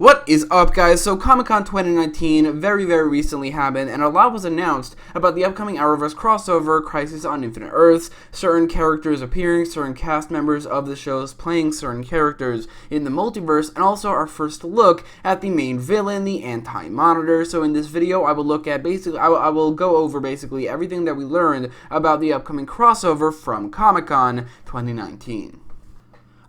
What is up, guys? So Comic-Con 2019 very recently happened, and a lot was announced about the upcoming Arrowverse crossover, Crisis on Infinite Earths, certain characters appearing, certain cast members of the shows playing certain characters in the multiverse, and also our first look at the main villain, the Anti-Monitor. So in this video, I will look at I will go over basically everything that we learned about the upcoming crossover from Comic-Con 2019.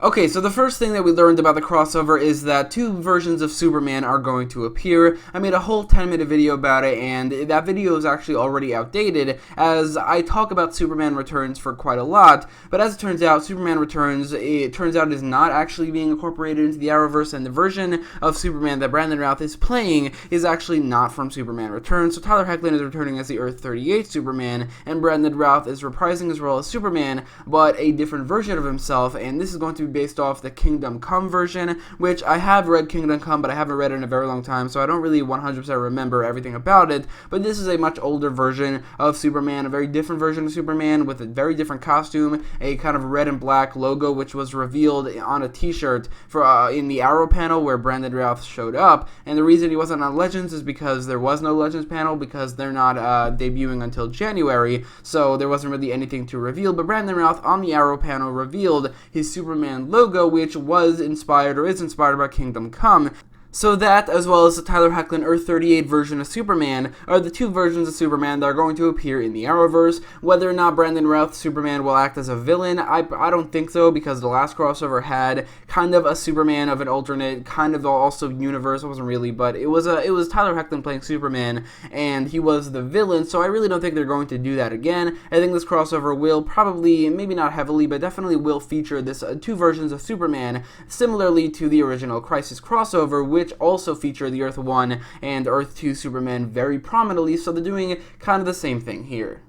Okay, so the first thing that we learned about the crossover is that two versions of Superman are going to appear. I made a whole 10-minute video about it, and that video is actually already outdated, as I talk about Superman Returns for quite a lot, but as it turns out, Superman Returns, is not actually being incorporated into the Arrowverse, and the version of Superman that Brandon Routh is playing is actually not from Superman Returns. So Tyler Hoechlin is returning as the Earth 38 Superman, and Brandon Routh is reprising his role as Superman, but a different version of himself, and this is going to be based off the Kingdom Come version, which I have read Kingdom Come, but I haven't read it in a very long time, so I don't really 100% remember everything about it, but this is a much older version of Superman, a very different version of Superman with a very different costume, a kind of red and black logo, which was revealed on a t-shirt for in the Arrow panel where Brandon Routh showed up, and the reason he wasn't on Legends is because there was no Legends panel, because they're not debuting until January, so there wasn't really anything to reveal, but Brandon Routh on the Arrow panel revealed his Superman logo, which was inspired or is inspired by Kingdom Come. So that, as well as the Tyler Hoechlin Earth 38 version of Superman, are the two versions of Superman that are going to appear in the Arrowverse. Whether or not Brandon Routh's Superman will act as a villain, I don't think so, because the last crossover had kind of a Superman of an alternate, kind of also universe. It wasn't really, but it was Tyler Hoechlin playing Superman, and he was the villain, so I really don't think they're going to do that again. I think this crossover will probably, maybe not heavily, but definitely will feature this two versions of Superman, similarly to the original Crisis crossover, which also feature the Earth 1 and Earth 2 Superman very prominently, so they're doing kind of the same thing here.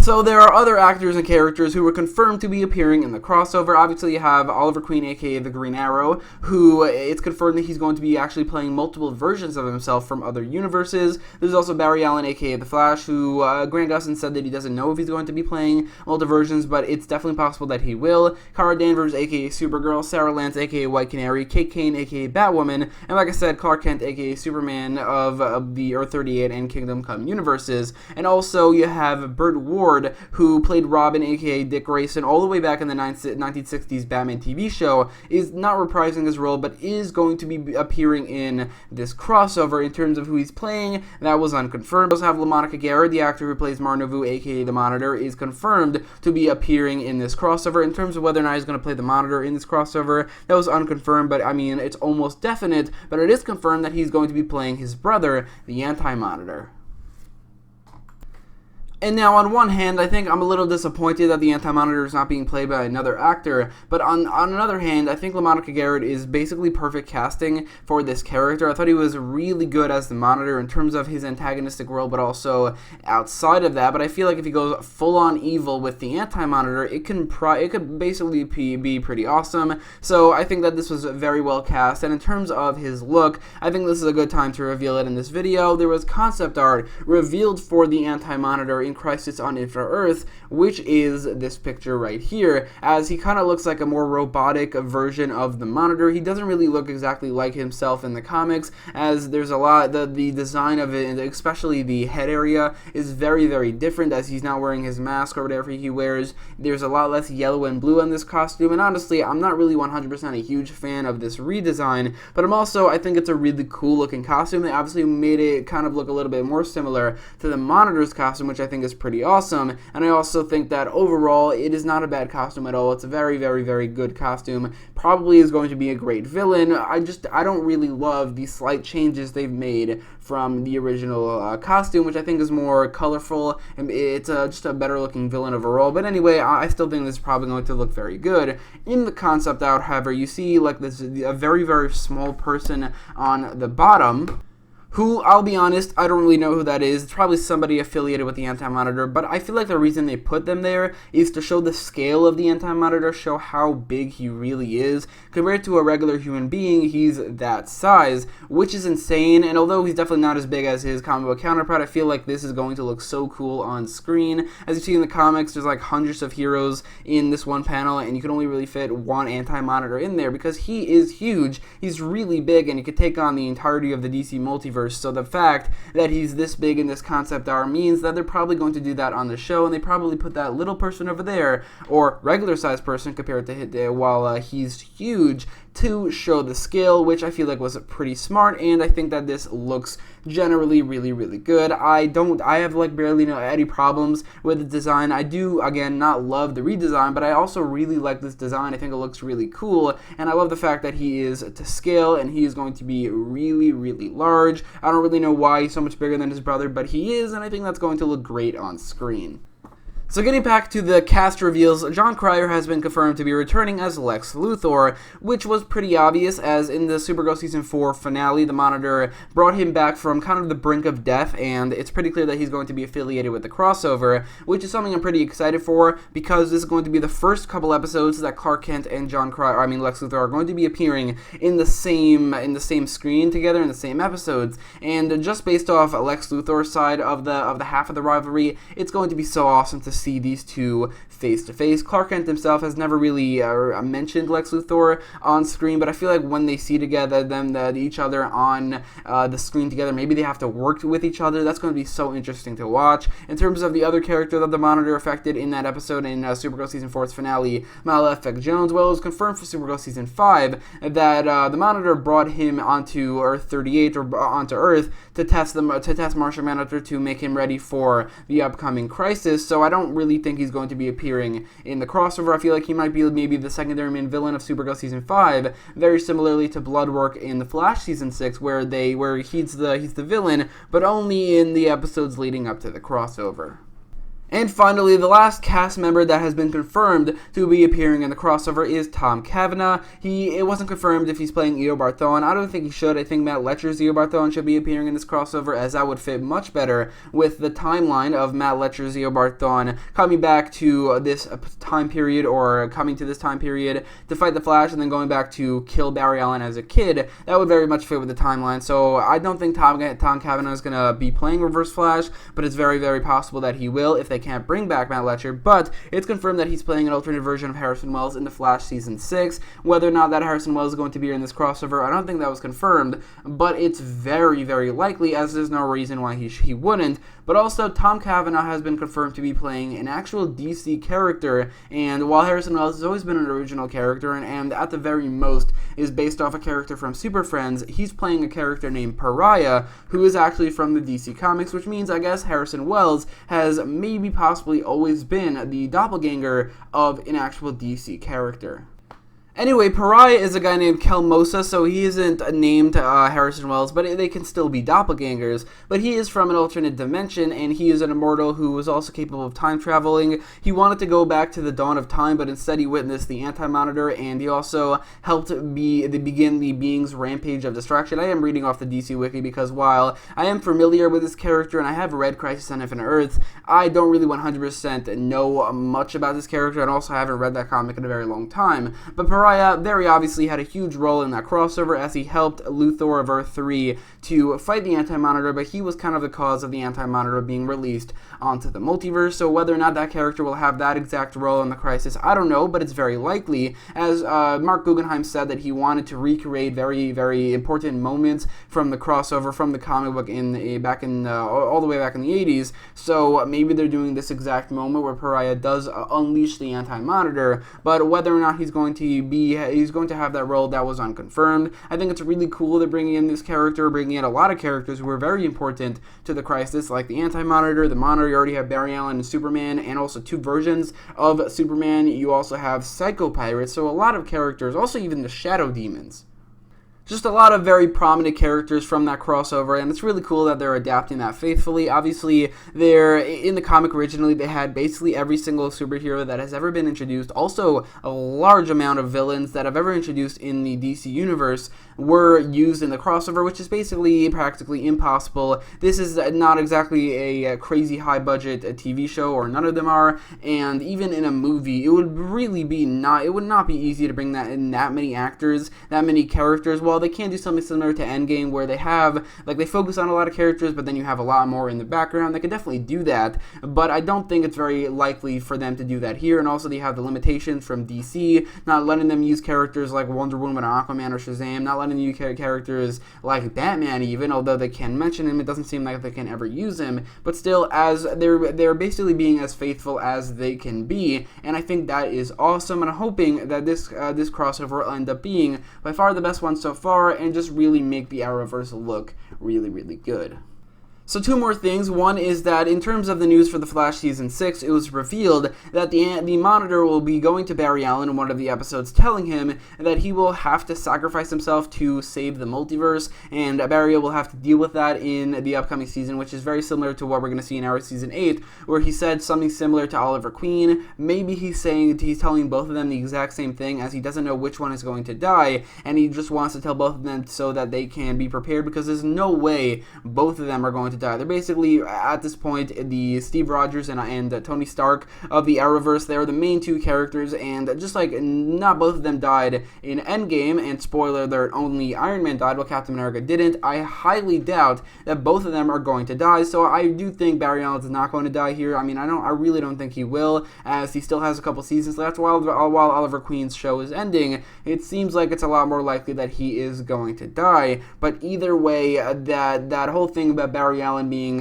So there are other actors and characters who were confirmed to be appearing in the crossover. Obviously you have Oliver Queen, aka the Green Arrow, who it's confirmed that he's going to be actually playing multiple versions of himself from other universes. There's also Barry Allen, aka the Flash, who Grant Gustin said that he doesn't know if he's going to be playing multiple versions, but it's definitely possible that he will. Kara Danvers, aka Supergirl, Sarah Lance, aka White Canary, Kate Kane, aka Batwoman, and like I said, Clark Kent, aka Superman of the Earth 38 and Kingdom Come universes. And also you have Burt Ward, who played Robin, aka Dick Grayson, all the way back in the 1960s Batman TV show, is not reprising his role, but is going to be appearing in this crossover. In terms of who he's playing, that was unconfirmed. We also have LaMonica Garrett, the actor who plays Mar-Novu, aka the Monitor, is confirmed to be appearing in this crossover. In terms of whether or not he's going to play the Monitor in this crossover, that was unconfirmed, but I mean, it's almost definite, but it is confirmed that he's going to be playing his brother, the Anti-Monitor. And now, on one hand, I think I'm a little disappointed that the Anti-Monitor is not being played by another actor, but on another hand, I think LaMonica Garrett is basically perfect casting for this character. I thought he was really good as the Monitor in terms of his antagonistic role, but also outside of that, but I feel like if he goes full-on evil with the Anti-Monitor, it could basically be pretty awesome, so I think that this was very well cast, and in terms of his look, I think this is a good time to reveal it in this video. There was concept art revealed for the Anti-Monitor in Crisis on Infinite Earth, which is this picture right here, as he kind of looks like a more robotic version of the Monitor. He doesn't really look exactly like himself in the comics, as there's a lot, the design of it, especially the head area, is very different, as he's not wearing his mask or whatever he wears. There's a lot less yellow and blue on this costume, and honestly, I'm not really 100% a huge fan of this redesign, but I think it's a really cool looking costume. They obviously made it kind of look a little bit more similar to the Monitor's costume, which I think is pretty awesome, and I also think that overall it is not a bad costume at all. It's a very good costume. Probably is going to be a great villain. I don't really love the slight changes they've made from the original costume, which I think is more colorful, and it's just a better looking villain overall. But anyway, I still think this is probably going to look very good. In the concept art, however, you see like this a very small person on the bottom, who, I'll be honest, I don't really know who that is. It's probably somebody affiliated with the Anti-Monitor, but I feel like the reason they put them there is to show the scale of the Anti-Monitor, show how big he really is. Compared to a regular human being, he's that size, which is insane, and although he's definitely not as big as his comic book counterpart, I feel like this is going to look so cool on screen. As you see in the comics, there's like hundreds of heroes in this one panel, and you can only really fit one Anti-Monitor in there because he is huge, he's really big, and he could take on the entirety of the DC multiverse. So the fact that he's this big in this concept art means that they're probably going to do that on the show, and they probably put that little person over there, or regular sized person compared to him, while he's huge, to show the scale, which I feel like was pretty smart, and I think that this looks generally really, really good. I have like barely any problems with the design. I do, again, not love the redesign, but I also really like this design. I think it looks really cool, and I love the fact that he is to scale, and he is going to be really, really large. I don't really know why he's so much bigger than his brother, but he is, and I think that's going to look great on screen. So getting back to the cast reveals, Jon Cryer has been confirmed to be returning as Lex Luthor, which was pretty obvious, as in the Supergirl Season 4 finale, the Monitor brought him back from kind of the brink of death, and it's pretty clear that he's going to be affiliated with the crossover, which is something I'm pretty excited for, because this is going to be the first couple episodes that Clark Kent and Lex Luthor are going to be appearing in the same screen together, in the same episodes, and just based off Lex Luthor's side of the half of the rivalry, it's going to be so awesome to see these two face to face. Clark Kent himself has never really mentioned Lex Luthor on screen, but I feel like when they see each other on the screen together, maybe they have to work with each other. That's going to be so interesting to watch. In terms of the other character that the Monitor affected in that episode in Supergirl Season 4's finale, Malefic Jones, well, it was confirmed for Supergirl Season 5 that the Monitor brought him onto Earth 38, or onto Earth, to test Martian Manhunter to make him ready for the upcoming crisis. So I don't really think he's going to be appearing in the crossover. I feel like he might be maybe the secondary main villain of Supergirl Season 5, very similarly to Bloodwork in The Flash Season 6, where he's the villain, but only in the episodes leading up to the crossover. And finally, the last cast member that has been confirmed to be appearing in the crossover is Tom Cavanagh. It wasn't confirmed if he's playing Eobard Thawne. I don't think he should. I think Matt Letcher's Eobard Thawne should be appearing in this crossover, as that would fit much better with the timeline of Matt Letcher's Eobard Thawne coming back to this time period, or coming to this time period to fight the Flash, and then going back to kill Barry Allen as a kid. That would very much fit with the timeline. So I don't think Tom Cavanagh is going to be playing Reverse Flash, but it's very, very possible that he will if they can't bring back Matt Letcher. But it's confirmed that he's playing an alternate version of Harrison Wells in The Flash Season 6. Whether or not that Harrison Wells is going to be in this crossover, I don't think that was confirmed, but it's very, very likely, as there's no reason why he wouldn't. But also, Tom Cavanagh has been confirmed to be playing an actual DC character, and while Harrison Wells has always been an original character, and at the very most is based off a character from Super Friends, he's playing a character named Pariah, who is actually from the DC Comics, which means, I guess, Harrison Wells has maybe possibly always been the doppelganger of an actual DC character. Anyway, Pariah is a guy named Kelmosa, so he isn't named Harrison Wells, but they can still be doppelgangers. But he is from an alternate dimension, and he is an immortal who is also capable of time traveling. He wanted to go back to the dawn of time, but instead he witnessed the Anti-Monitor, and he also helped begin the Being's rampage of destruction. I am reading off the DC Wiki because while I am familiar with this character and I have read Crisis on Infinite Earths, I don't really 100% know much about this character, and also haven't read that comic in a very long time. But Pariah very obviously had a huge role in that crossover, as he helped Luthor of Earth 3 to fight the Anti-Monitor, but he was kind of the cause of the Anti-Monitor being released onto the multiverse. So whether or not that character will have that exact role in the Crisis, I don't know, but it's very likely, as Mark Guggenheim said that he wanted to recreate very, very important moments from the crossover, from the comic book all the way back in the 80s. So maybe they're doing this exact moment where Pariah does unleash the Anti-Monitor, but whether or not he's going to have that role, that was unconfirmed. I think it's really cool they're bringing in this character, bringing in a lot of characters who are very important to the Crisis, like the Anti-Monitor, the Monitor. You already have Barry Allen and Superman, and also two versions of Superman. You also have Psycho Pirates, so a lot of characters, also even the Shadow Demons. Just a lot of very prominent characters from that crossover, and it's really cool that they're adapting that faithfully. Obviously, in the comic originally, they had basically every single superhero that has ever been introduced, also a large amount of villains that have ever introduced in the DC universe. were used in the crossover, which is basically practically impossible. This is not exactly a crazy high-budget TV show, or none of them are, and even in a movie, it would really be it would not be easy to bring that in that many actors, that many characters. While they can do something similar to Endgame, where they focus on a lot of characters, but then you have a lot more in the background, they could definitely do that, but I don't think it's very likely for them to do that here. And also they have the limitations from DC, not letting them use characters like Wonder Woman or Aquaman or Shazam, not letting them use characters like Batman even, although they can mention him, it doesn't seem like they can ever use him, but still, as they're basically being as faithful as they can be, and I think that is awesome, and I'm hoping that this crossover will end up being by far the best one so far, and just really make the Arrowverse look really, really good. So two more things. One is that in terms of the news for The Flash Season 6, it was revealed that the Monitor will be going to Barry Allen in one of the episodes, telling him that he will have to sacrifice himself to save the multiverse, and Barry will have to deal with that in the upcoming season, which is very similar to what we're going to see in Arrow Season 8, where he said something similar to Oliver Queen. Maybe he's telling both of them the exact same thing, as he doesn't know which one is going to die, and he just wants to tell both of them so that they can be prepared, because there's no way both of them are going to die. They're basically, at this point, the Steve Rogers and Tony Stark of the Arrowverse. They're the main two characters, and just like not both of them died in Endgame, and spoiler alert, only Iron Man died while Captain America didn't, I highly doubt that both of them are going to die. So I do think Barry Allen is not going to die here. I mean, I really don't think he will, as he still has a couple seasons left while Oliver Queen's show is ending. It seems like it's a lot more likely that he is going to die, but either way, that whole thing about Barry Allen being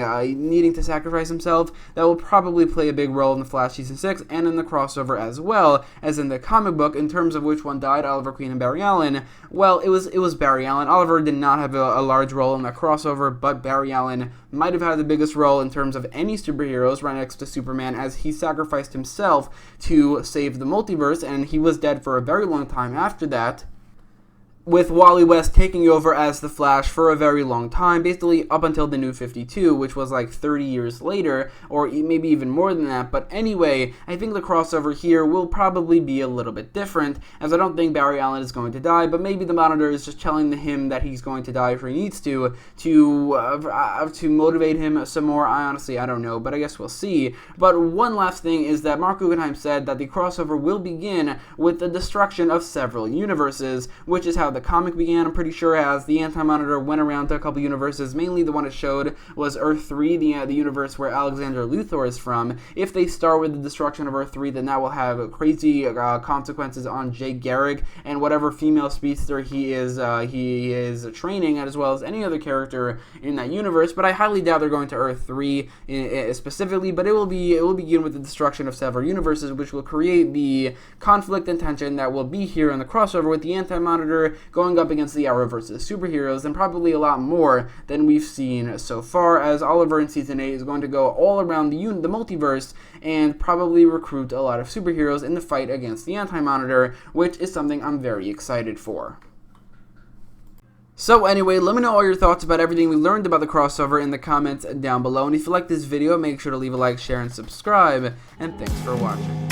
needing to sacrifice himself, that will probably play a big role in The Flash Season 6 and in the crossover, as well as in the comic book. In terms of which one died, Oliver Queen and Barry Allen, well, it was Barry Allen. Oliver did not have a large role in that crossover, but Barry Allen might have had the biggest role in terms of any superheroes, right next to Superman, as he sacrificed himself to save the multiverse, and he was dead for a very long time after that, with Wally West taking over as the Flash for a very long time, basically up until the New 52, which was like 30 years later, or maybe even more than that. But anyway, I think the crossover here will probably be a little bit different, as I don't think Barry Allen is going to die, but maybe the Monitor is just telling him that he's going to die if he needs to motivate him some more. I don't know, but I guess we'll see. But one last thing is that Mark Guggenheim said that the crossover will begin with the destruction of several universes, which is how the comic began, I'm pretty sure, as the Anti-Monitor went around to a couple universes. Mainly the one it showed was Earth 3, the universe where Alexander Luthor is from. If they start with the destruction of Earth 3, then that will have crazy consequences on Jay Garrick and whatever female speedster he is training, as well as any other character in that universe. But I highly doubt they're going to Earth 3 specifically, but it will begin with the destruction of several universes, which will create the conflict and tension that will be here in the crossover, with the Anti-Monitor going up against the Arrowverse's superheroes, and probably a lot more than we've seen so far, as Oliver in Season 8 is going to go all around the multiverse and probably recruit a lot of superheroes in the fight against the Anti-Monitor, which is something I'm very excited for. So anyway, let me know all your thoughts about everything we learned about the crossover in the comments down below, and if you like this video, make sure to leave a like, share, and subscribe, and thanks for watching.